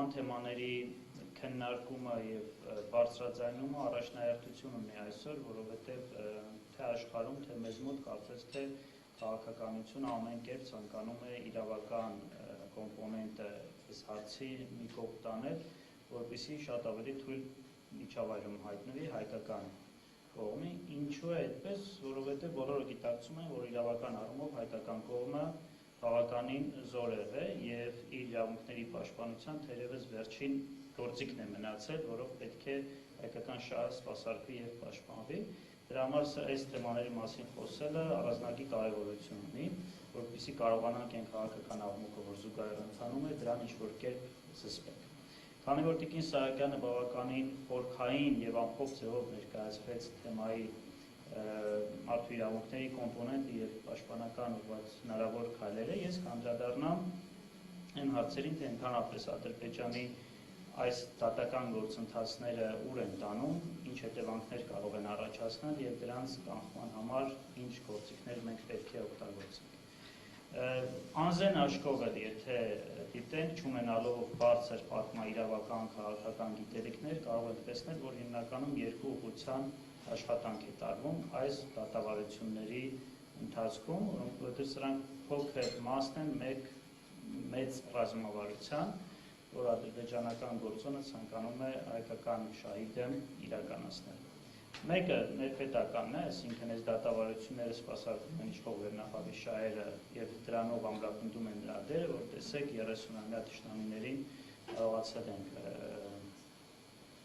նման թեմաների քննարկումը եւ բարձրաձայնումը առաջնահերթություն ունի այսօր, որովհետեւ թե աշխարհում, թե մեզ մոտ կարծես թե քաղաքականությունը ամեն կերպ ցանկանում է իրավական կոմպոնենտը այս հարցի մի կողմ տանել, որպեսզի շատ ավելի թույլ միջավայրում հայտնվի հայկական կողմի, ինչու է այդպես, որովհետեւ բոլորը գիտակցում են, որ իրավական առումով հայկական կողմը բավականին զորեղ է եւ իր իրավունքների պաշտպանության թերևս վերջին գործիքն է մնացել, որով պետք է հայկական շահը սպասարկվի եւ պաշտպանվի։ Դրա համար այս թեմաների մասին խոսելը առանձնակի կարեւորություն ունի, որպեսզի կարողանանք այն քաղաքական աղմուկը, որ զուգահեռ ընթանում է, դրան ինչ-որ կերպ զսպենք։ Քանի որ Տիկին Սահակյանը բավականին խորքային եւ ամփոփ ձևով ներկայացրեց թեմայի մարդու իրավունքների կոմպոնենտը եւ պաշտպանական ուղղված հնարավոր քայլերը, ես կանդրադառնամ այն հարցերին, թե ընդհանրապես Ադրբեջանի այս դատական գործընթացները ուր են տանում, ինչ հետևանքներ կարող են առաջացնել եւ դրանց կանխման համար ինչ գործիքներ մենք պետք է օգտագործենք։ Անզեն աշխովը, եթե դիտենք, չունենալով բարձր պատմաիրավական քաղաքական գիտելիքներ, կարող ենք տեսնել, որ հիմնականում երկու ուղղության աշխատանք է տարվում այս դատավարությունների ընթացքում, որովհետև սրանք փոքր մասն են մեկ մեծ ռազմավարության, որ ադրբեջանական գործոնը ցանկանում է հայկական շահի դեմ իրականացնել։ Մեկը ներպետականն է, այսինքն այս դատավարությունները սպասարկում են իշխող վերնախավի շահերը եւ դրանով ամրապնդում են նրա դերը, որ տեսեք 30-ամյա թշնամիներին կարողացել ենք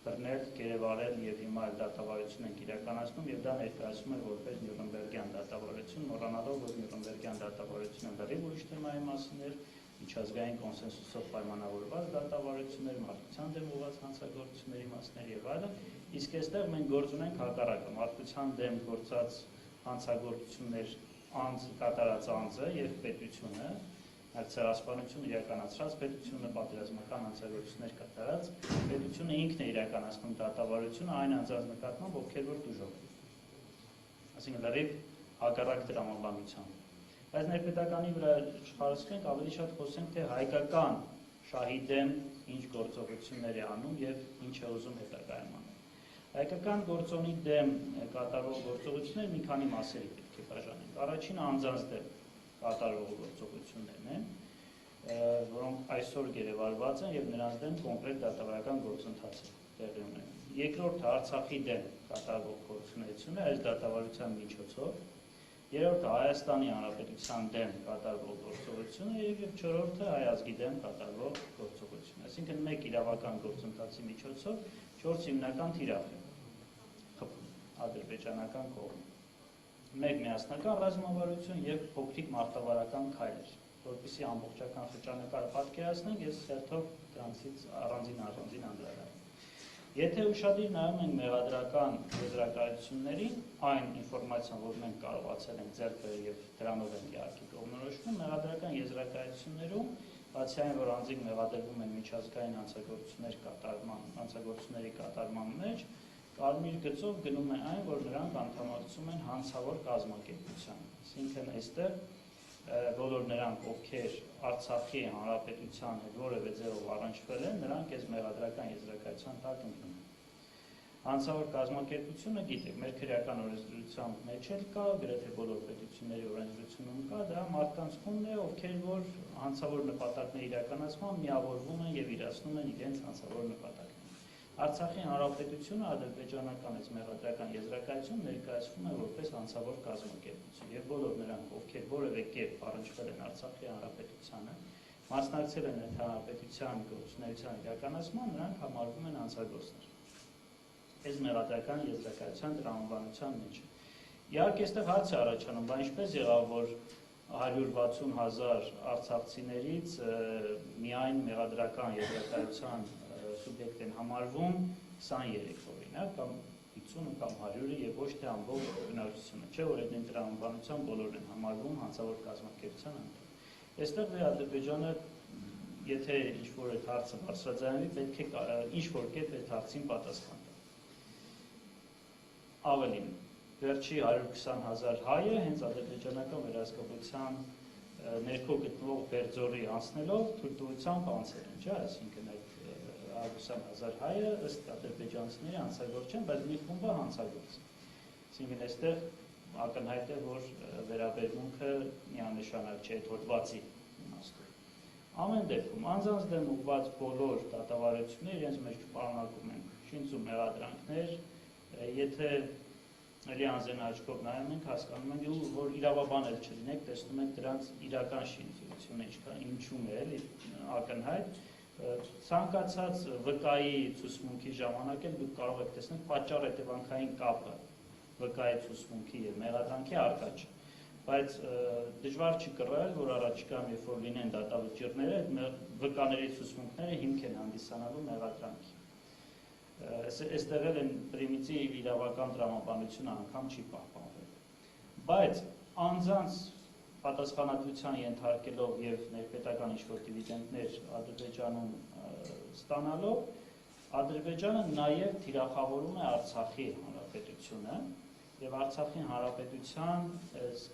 բռնել, գերեվարել եւ հիմա էլ դատավարություն ենք իրականացնում եւ դա ներկայացում է որպես Նյուրնբերգյան դատավարություն, մոռանալով, որ Նյուրնբերգյան դատավարությունը լրիվ ուրիշ թեմայի մասին էր, միջազգային կոնսենսուսով պայմանավորված դատավարություններ, մարդկության դեմ ուղղված հանցագործությունների մասներ եւ այլն, իսկ այստեղ մենք գործ ունենք հակառակը, մարդկության դեմ գործած հանցագործություններ կատարած անձը եւ պետությունը, ցեղասպանություն իրականացրած պետությունը, պատերազմական հանցագործություններ կատարած պետությունը ինքն է իրականացնում դատավարությունը այն անձանց նկատմամբ, ովքեր որ դժոխք են։ Այսինքն լրիվ հակառակ տրամաբանության։ Բայց ներպետականի վրա չխարսխենք, ավելի շատ խոսենք, թե հայկական շահի դեմ ինչ գործողություններ է անում եւ ինչ է ուզում հետագայում անել։ Հայկական գործոնի դեմ կատարվող գործողությունները մի քանի մասերի պետք է բաժանենք։ Առաջինը անձանց դեմ կատարվող գործողություններն են, որոնք այսօր գերեվարված են եւ նրանց դեմ կոնկրետ դատավարական գործընթաց է տեղի ունենում։ Երկրորդը Արցախի դեմ կատարվող գործունեությունը այս դատավարության միջոցով, երրորդը Հայաստանի Հանրապետության դեմ կատարվող գործողությունը եւ չորրորդը Հայ ազգի դեմ կատարվող գործողությունը։ Այսինքն մեկ իրավական գործընթացի միջոցով 4 հիմնական թիրախ է խփում ադրբեջանական կողմը։ Մեկ միասնական ռազմավարություն եւ փոքրիկ մարտավարական քայլեր, որպեսզի ամբողջական խճանկարը պատկերացնենք, ես հերթով դրանցից առանձին անդրադառնամ։ Եթե ուշադիր նայում ենք մեղադրական եզրակացություններին, այն ինֆորմացիան, որ մենք կարողացել ենք ձեռք բերել եւ դրանով ենք իհարկե կողմնորոշվում, մեղադրական եզրակացություններում, բացի այն, որ անձինք մեղադրվում են միջազգային հանցագործությունների կատարման մեջ, կարմիր գծով գնում է այն, որ նրանք անդամակցում են հանցավոր կազմակերպության։ Այսինքն այստեղ բոլոր նրանք, ովքեր Արցախի հանրապետության հետ որևէ ձևով առնչվել են, նրանք այս մեղադրական եզրակացության տակ ընկնում են։ Հանցավոր կազմակերպությունը, գիտեք, մեր քրեական օրենսդրության մեջ էլ կա, գրեթե բոլոր պետությունների օրենսդրությունում կա, դա մարդկանց խումբն է, ովքեր որ հանցավոր նպատակների իրականացման միավորվում են եւ իրացնում են իրենց հանցավոր նպատակները։ Արցախի հանրապետությունը ադրբեջանական այս մեղադրական եզրակացություն ներկայացվում է որպես հանցավոր կազմակերպություն եւ բոլոր նրանք, ովքեր որևէ կերպ առնչվել են Արցախի հանրապետությանը, մասնակցել են այդ հանրապետության գործունեության իրականացման, նրանք համարվում են հանցագործներ։ Այս մեղադրական եզրակացության տրամաբանության մեջ։ Իհարկե, այստեղ հարց է առաջանում, բայց ինչպես եղավ, որ 160,000 արցախցիներից միայն մեղադրական եզրակացության սուբյեկտ են համարվում 23 օրինակ կամ 50 կամ 100-ը եւ ոչ թե ամբողջ բնակչությունը, չէ՞ որ այդ տրամաբանության բոլորն են համարվում հանցավոր կազմակերպության անդամ։ Այստեղ Ադրբեջանը, եթե ինչ-որ այդ հարցը բարձրաձայնվի, պետք է ինչ-որ կերպ այդ հարցին պատասխան տա։ Ավելին, վերջի 120,000 հայը հենց ադրբեջանական վերահսկողության ներքո գտնվող Բերձորի անցնելով թույլտվությամբ անցել են, չէ՞, այսինքն այդ 120,000 հայը ըստ ադրբեջանցիների հանցագործ չեն, բայց մի խումբը հանցագործ է։ Այսինքն այստեղ ակնհայտ է, որ վերաբերմունքը միանշանակ չէ այդ հոդվածի իմաստով։ Ամեն դեպքում անձանց դեմ ուղղված բոլոր դատավարությունները իրենց մեջ պարունակում են շինծ ու մեղադրանքներ, եթե էլի անձեն աչքով նայում ենք, հասկանում ենք, որ իրավաբան էլ չլինեք, տեսնում եք դրանց իրական շինությունը ինչում է էլի ակնհայտ, ցանկացած վկայի ցուցմունքի ժամանակ էլ դուք կարող եք տեսնել պատճառ-հետևանքային կապը վկայի ցուցմունքի եւ մեղադրանքի առկա չէ, բայց դժվար չի կռել, որ առաջիկայում երբ որ լինեն դատավճիռները, այդ վկաների ցուցմունքները հիմք են հանդիսանալու մեղադրանքի։ Այստեղ էլ են պրիմիտիվ իրավական տրամաբանությունը անգամ չի պահպանվել։ Բայց անձանց պատասխանատվության ենթարկելով եւ ներպետական ինչ-որ դիվիդենդներ Ադրբեջանում ստանալով, Ադրբեջանը նաեւ թիրախավորում է Արցախի հանրապետությունը եւ Արցախի հանրապետության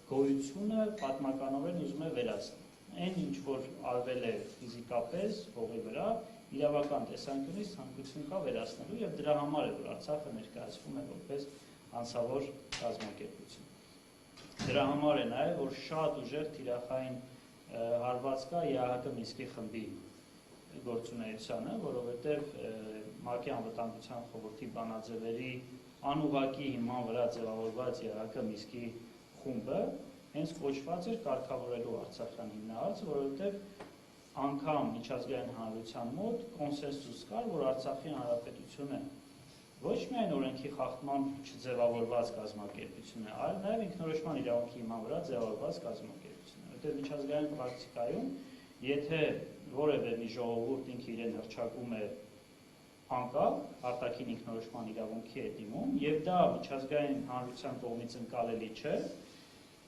գոյությունը պատմականորեն ուզում է վերացնել։ Այն ինչ որ արվել է ֆիզիկապես հողի վրա, իրավական տեսանկյունից ցանկություն կա վերացնելու եւ դրա համար է որ Արցախը ներկայացվում է որպես անձավոր կազմակերպություն։ Դրա համար է նաեւ որ շատ ուժեղ թիրախային հարված կա ԵԱՀԿ Մինսկի խմբի գործունեությանը, որովհետեւ ՄԱԿ-ի անվտանգության խորհրդի բանաձևերի անուղղակի հիման վրա ձևավորված ԵԱՀԿ Մինսկի խումբը հենց կոչված էր կարգավորելու Արցախյան հիմնահարցը, որովհետեւ անգամ միջազգային հանրության մոտ կոնսենսուս կար, որ Արցախի հանրապետությունը ոչ միայն օրենքի խախտմամբ չձևավորված կազմակերպություն է, այլ նաև ինքնորոշման իրավունքի հիման վրա ձևավորված կազմակերպություն է։ Որտեղ միջազգային պրակտիկայում, եթե որևէ մի ժողովուրդ ինքը իրեն հռչակում է անկապ, արտաքին ինքնորոշման իրավունքի է դիմում, եւ դա միջազգային հանրության կողմից ընկալելի չէ,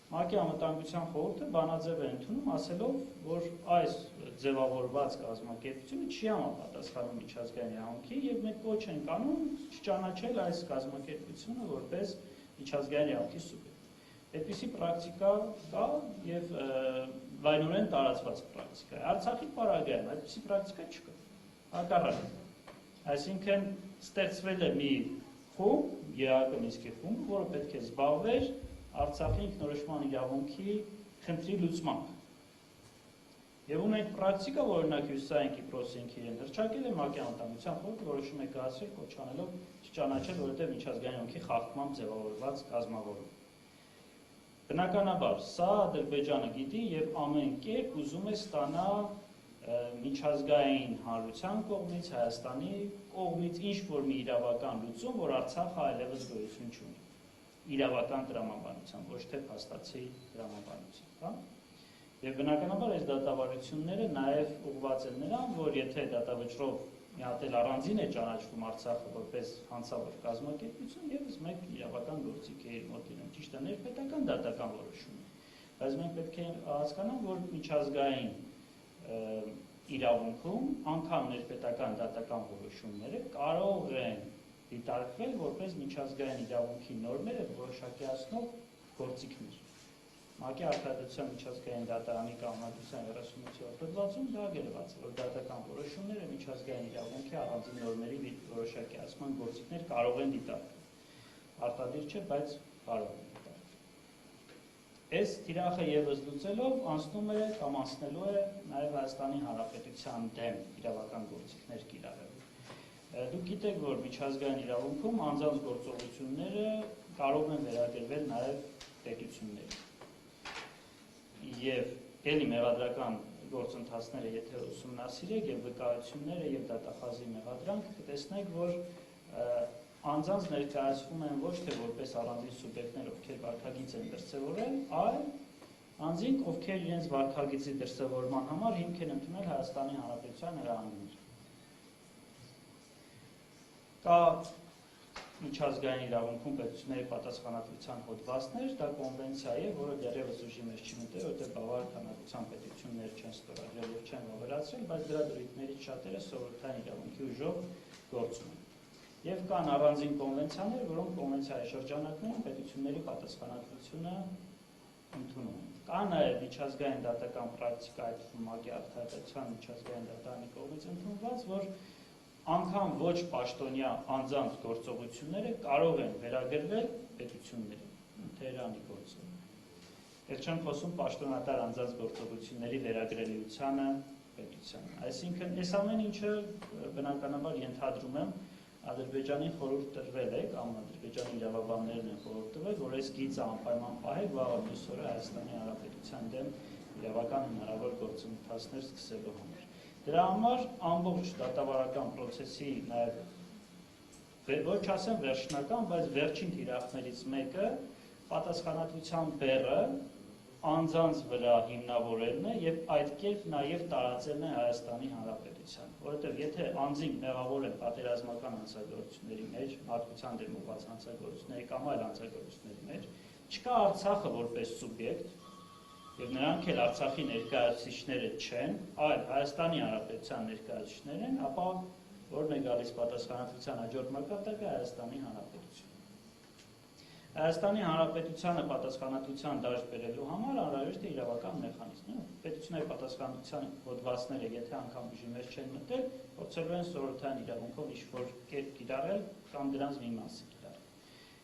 ՄԱԿ-ի անվտանգության խորհուրդը բանաձև է ընդունում, ասելով, որ այս ձևավորված կազմակերպությունը չի համապատասխանում միջազգային իրավունքի եւ մենք կոչ ենք անում չճանաչել այս կազմակերպությունը որպես միջազգային իրավունքի սուբյեկտ։ Այդպիսի պրակտիկա կա եւ լայնորեն տարածված պրակտիկա է։ Արցախի պարագայում այդպիսի պրակտիկա չկա։ Հակառակը։ Այսինքն ստեղծվել է մի խումբ, ԵԱՀԿ Մինսկի խումբ, որը պետք է զբաղվեր Արցախի ինքնորոշման իրավունքի խնդրի լուծմամբ։ Եվ ունենք պրակտիկա, որ օրինակ Հյուսիսային Կիպրոսի ինքը իրեն հռչակել է ՄԱԿ-ի անվտանգության խորհուրդը որոշում է կայացրել կոչանելով չճանաչել, որովհետև միջազգային իրավունքի խախտմամբ ձևավորված կազմավորում։ Բնականաբար, սա Ադրբեջանը գիտի եւ ամեն կերպ ուզում է ստանա միջազգային հանրության կողմից, Հայաստանի կողմից ինչ-որ մի իրավական լուծում, որ Արցախը այլևս գոյություն չունի։ Իրավական տրամաբանությամբ, ոչ թե փաստացի տրամաբանությամբ, եւ բնականաբար այս դատավարությունները նաեւ ուղղված են նրան, որ եթե դատավճռով մի հատ էլ առանձին է ճանաչվում Արցախը որպես հանցավոր կազմակերպություն, եւս մեկ իրավական գործիք է իր մոտ իրեն, ճիշտ է ներպետական դատական որոշում է, բայց մենք պետք է հասկանանք, որ միջազգային իրավունքում անգամ ներպետական դատական որոշումները կարող են դիտարկվել որպես միջազգային իրավունքի նորմերը որոշակիացնող գործիքներ։ ՄԱԿ-ի արտադրության միջազգային դատարանի կանոնադրության 38-րդ հոդվածում դա գրված է, որ դատական որոշումները միջազգային իրավունքի առանձին նորմերի որոշակիացման գործիքներ կարող են դիտարկվել։ Արտադիր չէ, բայց կարող են դիտարկվել։ Այս թիրախը եւս լուծելով անցնում է կամ անցնելու է նաեւ Հայաստանի Հանրապետության դեմ իրավական գործիքներ կիրառելու։ Դուք գիտեք, որ միջազգային իրավունքում անձանց գործողությունները կարող են վերագրվել նաև պետությունների։ Եվ ելի մեղադրական գործընթացները, եթե ուսումնասիրեք եւ վկայությունները եւ դատախազի մեղադրանք, կտեսնեք, որ անձանց ներկայացվում են ոչ թե որպես առանձին սուբյեկտներ, ովքեր վարքագիծ են դրսևորել, այլ անձինք, ովքեր իրենց վարքագիծի դրսևորման համար հիմք են ընդունել Հայաստանի Հանրապետության հրահանգներ։ Կա միջազգային իրավունքում պետությունների պատասխանատվության հոդվածներ, դա կոնվենցիա է, որը դեռևս ուժի մեջ չի մտել, որտեղ բավարար քանակությամբ պետություններ չեն ստորագրել եւ չեն վավերացրել, բայց դրա դրույթներից շատերը սովորութային իրավունքի ուժով գործում են։ Եվ կան առանձին կոնվենցիաներ, որոնք կոնվենցիայի շրջանակներում պետությունների պատասխանատվությունը ընդունում են։ Կա նաեւ միջազգային դատական պրակտիկա, այդ ՄԱԿ-ի արտադրության միջազգային դատարանի կողմից ընդունված, որ անգամ ոչ պաշտոնյա անձանց գործողությունները կարող են վերագրվել պետությունների, Թեհրանի գործը։ Ես չեմ խոսում պաշտոնատար անձանց գործողությունների վերագրելիությանը պետությանը։ Այսինքն, այս ամեն ինչը բնականաբար ենթադրում եմ Ադրբեջանին խորհուրդ տրվել է, կամ Ադրբեջանի իրավաբաններն են խորհուրդ տվել, որ այս գիծը անպայման պահել վաղը մյուս օրը Հայաստանի Հանրապետության դեմ իրավական հնարավոր գործընթացներ սկսելու համար։ Դրա համար ամբողջ դատավարական պրոցեսի նաև ոչ ասեմ վերջնական, բայց վերջին թիրախներից մեկը պատասխանատվության բեռը անձանց վրա հիմնավորելն է եւ այդ կերպ նաեւ տարածելն է Հայաստանի Հանրապետության, որովհետեւ եթե անձին մեղավոր են պատերազմական հանցագործությունների մեջ, մարդկության դեմ ուղղված հանցագործությունների կամ այլ հանցագործությունների մեջ, չկա Արցախը որպես սուբյեկտ եւ նրանք էլ Արցախի ներկայացուցիչները չեն, այլ Հայաստանի Հանրապետության ներկայացուցիչներ են, ապա որն է գալիս պատասխանատվության հաջորդ մակարդակը Հայաստանի Հանրապետություն։ Հայաստանի Հանրապետությանը պատասխանատվության դաշտ բերելու համար անհրաժեշտ է իրավական մեխանիզմ։ Պետությունների պատասխանատվության հոդվածները, եթե անգամ ուժի մեջ չեն մտել, փորձելու են սովորութային իրավունքով ինչ-որ կերպ կիրառել կամ դրանց մի մասը կիրառել։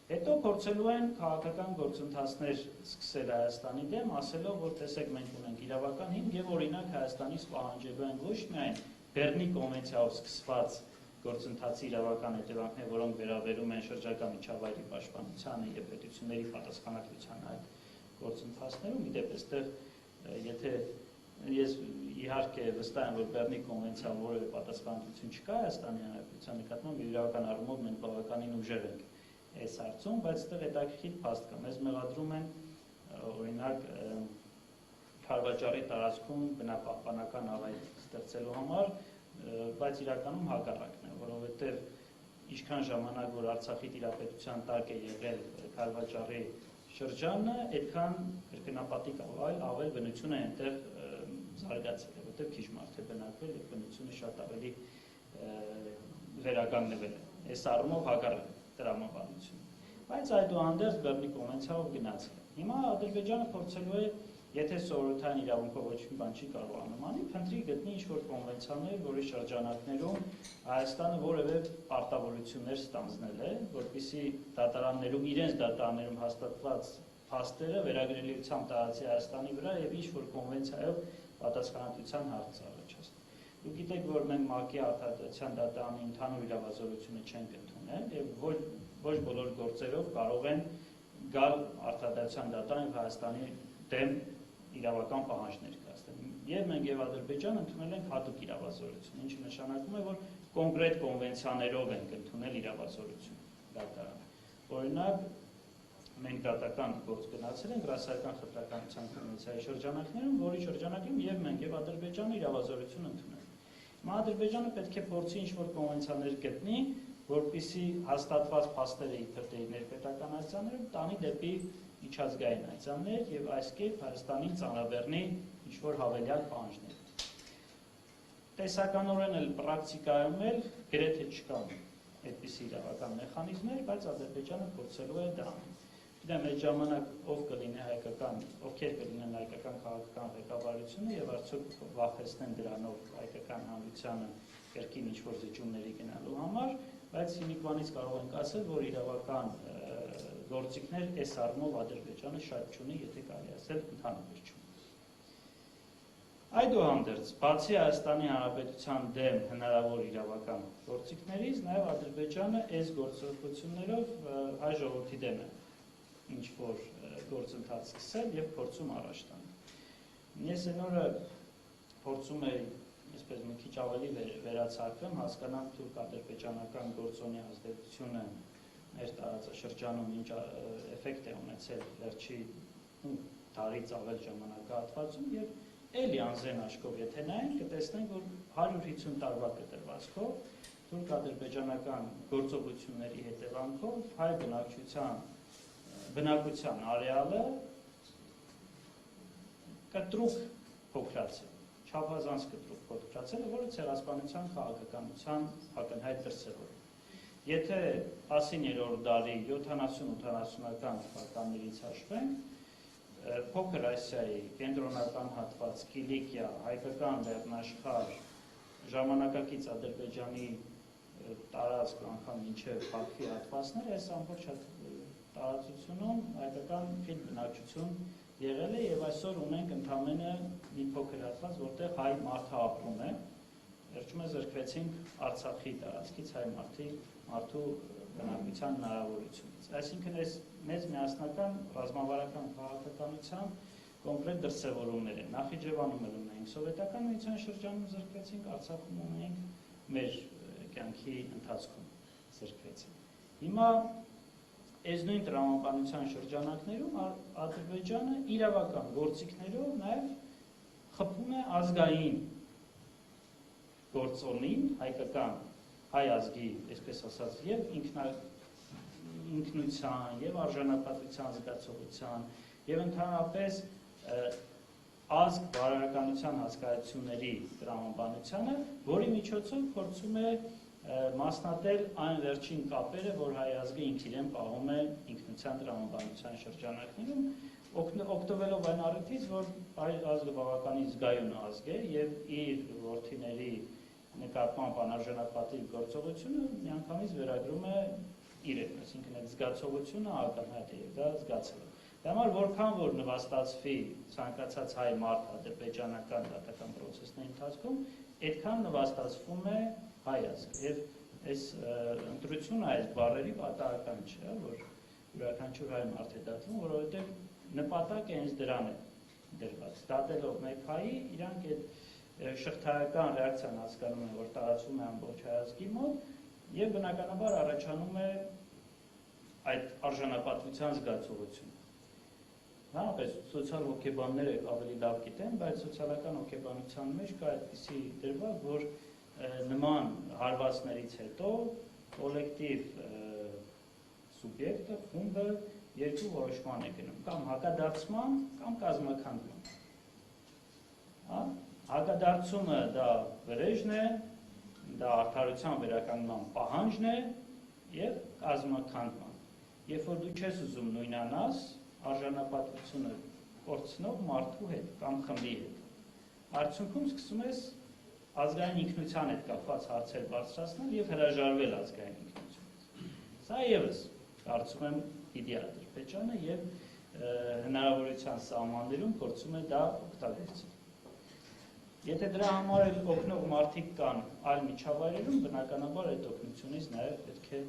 Հետո փորձելու են քաղաքական գործընթացներ սկսել Հայաստանի դեմ, ասելով, որ տեսեք, մենք ունենք իրավական հիմք եւ օրինակ Հայաստանից պահանջելու են ոչ միայն Բեռնի կոնվենցիայով սկսված գործընթացի իրավական հետևանքներ, որոնք վերաբերում են շրջակա միջավայրի պաշտպանությանը եւ պետությունների պատասխանատվությանը այդ գործընթացներում, իդեպ այստեղ եթե ես իհարկե վստահ եմ, որ Բեռնի կոնվենցիայով որևէ պատասխանատվություն չկա Հայաստանի Հանրապետության նկատմամբ, իրավական առումով մենք բավականին ուժեղ ենք այս հարցում, բայց այստեղ հետաքրքիր փաստ կա։ Մեզ մեղադրում են օրինակ Քարվաճառի տարածքում բնապահպանական ավայր ստեղծելու համար, բայց իրականում հակառակն է, որովհետև ինչքան ժամանակ որ Արցախի տիրապետության տակ է եղել Քարվաճառի շրջանը, այդքան կրկնապատիկ ավել բնություն է այնտեղ զարգացել, որովհետև քիչ մարդ է բնակվել եւ բնությունը շատ ավելի վերականգնվել է։ Այս առումով հակառակ տրամաբանություն։ Բայց այդուհանդերձ Բեռնի կոնվենցիայով գնացել է։ Հիմա Ադրբեջանը փորձելու է, եթե սովորութային իրավունքով ոչ մի բան չի կարողանում անել, փնտրի գտնի ինչ-որ կոնվենցիաներ, որի շրջանակներում Հայաստանը որևէ պարտավորություններ ստանձնել է, որպեսզի դատարաններում իրենց դատարաններում հաստատված փաստերը վերագրելիությամբ տարածի Հայաստանի վրա եւ ինչ-որ կոնվենցիայով պատասխանատվության հարց առաջացնի։ Դուք գիտեք, որ մենք ՄԱԿ-ի արտադրության դատարանի ընդհանուր իրավազորությունը չենք ընդունել եւ ոչ բոլոր գործերով կարող են գալ արտադրության դատարան եւ Հայաստանի դեմ իրավական պահանջներ կազմել։ Եվ մենք եւ Ադրբեջանը ընդունել ենք հատուկ իրավազորություն, ինչը նշանակում է, որ կոնկրետ կոնվենցիաներով ենք ընդունել իրավազորություն դատարանը։ Օրինակ, մենք դատական գործ գնացել ենք ռասայական խտրականության կոնվենցիայի շրջանակներում, որի շրջանակում եւ մենք եւ Ադրբեջանը իրավազորություն ընդունել։ Հիմա Ադրբեջանը պետք է փորձի ինչ-որ կոնվենցիաներ գտնի, որպեսզի հաստատված փաստերը իբր ներպետական այցաններում տանի դեպի միջազգային այցաններ եւ այս կերպ Հայաստանին ծանրաբեռնի ինչ-որ հավելյալ պահանջներ։ Տեսականորեն էլ պրակտիկայում էլ գրեթե չկան այդպիսի իրավական մեխանիզմներ, բայց Ադրբեջանը փորձելու է դա անել։ Գիտեմ, այդ ժամանակ ով կլինի հայկական, ովքեր կլինեն հայկական քաղաքական ղեկավարությունը եւ արդյոք վախեցնեն դրանով հայկական հանրությանը կրկին ինչ-որ զիջումների գնալու համար, բայց հիմիկվանից կարող ենք ասել, որ իրավական գործիքներ այս առումով Ադրբեջանը շատ չունի, եթե կարելի ասել ընդհանուր վերջում։ Այդուհանդերձ, բացի Հայաստանի Հանրապետության դեմ հնարավոր իրավական գործիքներից, նաև Ադրբեջանը այս գործողություններով հայ ժողովրդի դեմ է ինչ-որ գործընթաց սկսել եւ փորձում առաջ տանել։ Ես այն օրը փորձում էի այսպես մի քիչ ավելի վերացարկեմ, հասկանամ թուրք-ադրբեջանական գործոնի ազդեցությունը մեր տարածաշրջանում ինչ էֆեկտ է ունեցել վերջի տարից ավել ժամանակահատվածում եւ էլի անզեն աչքով եթե նայենք, կտեսնենք, որ 150 տարվա կտրվածքով թուրք-ադրբեջանական գործողությունների հետևանքով հայ բնակության արեալը կտրուկ փոքրացել, չափազանց կտրուկ փոքրացել, որը ցեղասպանության քաղաքականության ակնհայտ դրսևորում։ Եթե 19-րդ դարի 70-80-ական թվականներից հաշվենք, Փոքր Ասիայի կենտրոնական հատված, Կիլիկիա, հայկական լեռնաշխարհ, ժամանակակից Ադրբեջանի տարածք անգամ մինչև Բաքվի հատվածներ, այս ամբողջ տարածությունում հայկական խիտ բնակչություն եղել է եւ այսօր ունենք ընդամենը մի փոքր հատված, որտեղ հայ մարդը ապրում է։ Վերջում զրկվեցինք Արցախի տարածքից հայ մարդու բնակության հնարավորությունից։ Այսինքն այս մեծ միասնական ռազմավարական քաղաքականության կոնկրետ դրսևորումներ են։ Նախիջևանում ունենք սովետական միության շրջանում զրկվեցինք, Արցախում ունենք մեր կյանքի ընթացքում զրկվեցինք։ Հիմա այս նույն տրամաբանության շրջանակներում Ադրբեջանը իրավական գործիքներով նաև խփում է ազգային գործոնին, հայկական հայ ազգի, այսպես ասած, եւ ինքնության, եւ արժանապատվության զգացողության, եւ ընդհանրապես ազգ բարոյականության հասկացությունների տրամաբանությանը, որի միջոցով փորձում է մասնատել այն վերջին կապերը, որ հայ ազգը ինքն իրեն պահում է ինքնության տրամաբանության շրջանակներում, օգտվելով այն առիթից, որ հայ ազգը բավականին զգայուն ազգ է եւ իր որդիների նկատմամբ անարժանապատիվ գործողությունը միանգամից վերագրում է իրեն, այսինքն այդ զգացողությունը ակնհայտ է եւ դա զգացել է։ Դա համար որքան որ նվաստացվի ցանկացած հայ մարդ ադրբեջանական դատական process-ների ընթացքում, այդքան նվաստացվում է հայ ազգ եւ այս ընտրությունը այս բառերի պատահական չէ, որ յուրաքանչյուր հայ մարդ է դատվում, որովհետեւ նպատակը հենց դրան է դրված։ Դատելով մեկ հայի, իրանք այդ շղթայական ռեակցիան հասկանում են, որ տարածվում է ամբողջ հայ ազգի մոտ եւ բնականաբար առաջանում է այդ արժանապատվության զգացողությունը։ Հանրապես սոցիալ հոգեբանները ավելի լավ գիտեն, բայց սոցիալական հոգեբանության մեջ կա այդպիսի դրվագ, որ նման հարվածներից հետո կոլեկտիվ սուբյեկտը, խումբը երկու որոշման է գնում, կամ հակադարձման, կամ կազմաքանդման։ Հակադարձումը դա վրեժն է, դա արդարության վերականգնման պահանջն է եւ կազմաքանդման։ Երբ որ դու չես ուզում նույնանաս արժանապատվությունը կորցնող մարդու հետ կամ խմբի հետ, արդյունքում սկսում ես ազգային ինքնության հետ կապված հարցեր բարձրացնել եւ հրաժարվել ազգային ինքնությունից։ Սա եւս կարծում եմ պիտի Ադրբեջանը եւ հնարավորության սահմաններում փորձում է դա օգտագործել։ Եթե դրա համար էլ օգնող մարդիկ կան այլ միջավայրերում, բնականաբար այդ օգնությունից նաեւ պետք է